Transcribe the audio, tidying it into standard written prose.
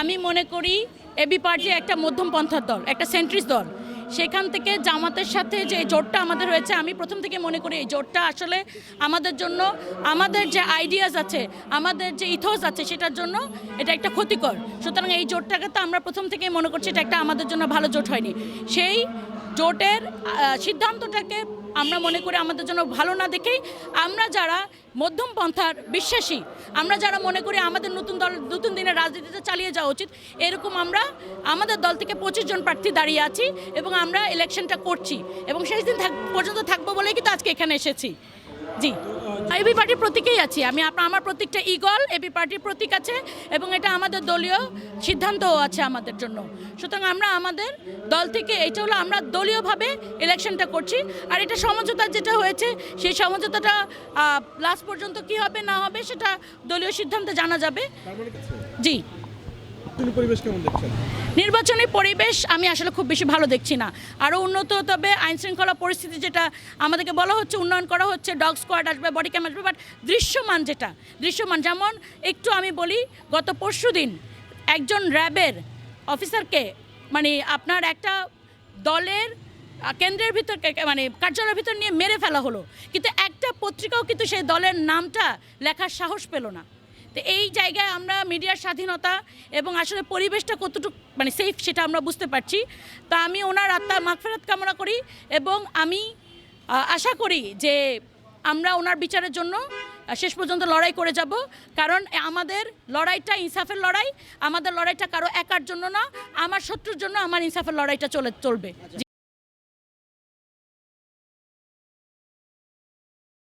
আমি মনে করি এবি পার্টি একটা মধ্যমপন্থার দল, একটা সেন্ট্রিস্ট দল। সেখান থেকে জামাতের সাথে যে জোটটা আমাদের হয়েছে, আমি প্রথম থেকে মনে করি এই জোটটা আসলে আমাদের জন্য, আমাদের যে আইডিয়াস আছে, আমাদের যে ইথোস আছে, সেটার জন্য এটা একটা ক্ষতিকর। সুতরাং এই জোটটাকে তো আমরা প্রথম থেকেই মনে করছি এটা একটা আমাদের জন্য ভালো জোট হয়নি। সেই জোটের সিদ্ধান্তটাকে আমরা মনে করি আমাদের জন্য ভালো না দেখেই আমরা যারা মধ্যম পন্থার বিশ্বাসী, আমরা যারা মনে করি আমাদের নতুন দিনের রাজনীতিতে চালিয়ে যাওয়া উচিত, এরকম আমরা আমাদের দল থেকে 25 জন প্রার্থী দাঁড়িয়ে আছি এবং আমরা ইলেকশনটা করছি এবং শেষ দিন পর্যন্ত থাকবো বলেই কিন্তু আজকে এখানে এসেছি। জি, এবি পার্টির প্রতীকেই আছি আমি। আমার প্রতীকটা ঈগল, এবি পার্টির প্রতীক আছে এবং এটা আমাদের দলীয় সিদ্ধান্তও আছে আমাদের জন্য। সুতরাং আমরা আমাদের দল থেকে, এটা হলো আমরা দলীয়ভাবে ইলেকশনটা করছি। আর এটা সমঝোতা যেটা হয়েছে, সেই সমঝোতাটা লাস্ট পর্যন্ত কি হবে না হবে সেটা দলীয় সিদ্ধান্তে জানা যাবে। জি, পরিবেশ কেমন দেখছেন? নির্বাচনী পরিবেশ আমি আসলে খুব বেশি ভালো দেখছি না। আরও উন্নত হতে হবে আইন শৃঙ্খলা পরিস্থিতি, যেটা আমাদেরকে বলা হচ্ছে উন্নয়ন করা হচ্ছে, ডগ স্কোয়াড আসবে, বডি ক্যাম আসবে, বাট দৃশ্যমান যেমন একটু আমি বলি, গত পরশুদিন একজন র্যাবের অফিসারকে মানে আপনার একটা দলের কেন্দ্রের ভিতর মানে কার্যালয়ের ভিতর নিয়ে মেরে ফেলা হলো, কিন্তু একটা পত্রিকাও কিন্তু সেই দলের নামটা লেখার সাহস পেল না। তো এই জায়গায় আমরা মিডিয়ার স্বাধীনতা এবং আসলে পরিবেশটা কতটুকু মানে সেফ সেটা আমরা বুঝতে পারছি। তা আমি ওনার আত্মার মাগফিরাত কামনা করি এবং আমি আশা করি যে আমরা ওনার বিচারের জন্য শেষ পর্যন্ত লড়াই করে যাব। কারণ আমাদের লড়াইটা ইনসাফের লড়াই, আমাদের লড়াইটা কারো একার জন্য না, আমার শত্রুর জন্য আমার ইনসাফের লড়াইটা চলবে। জি।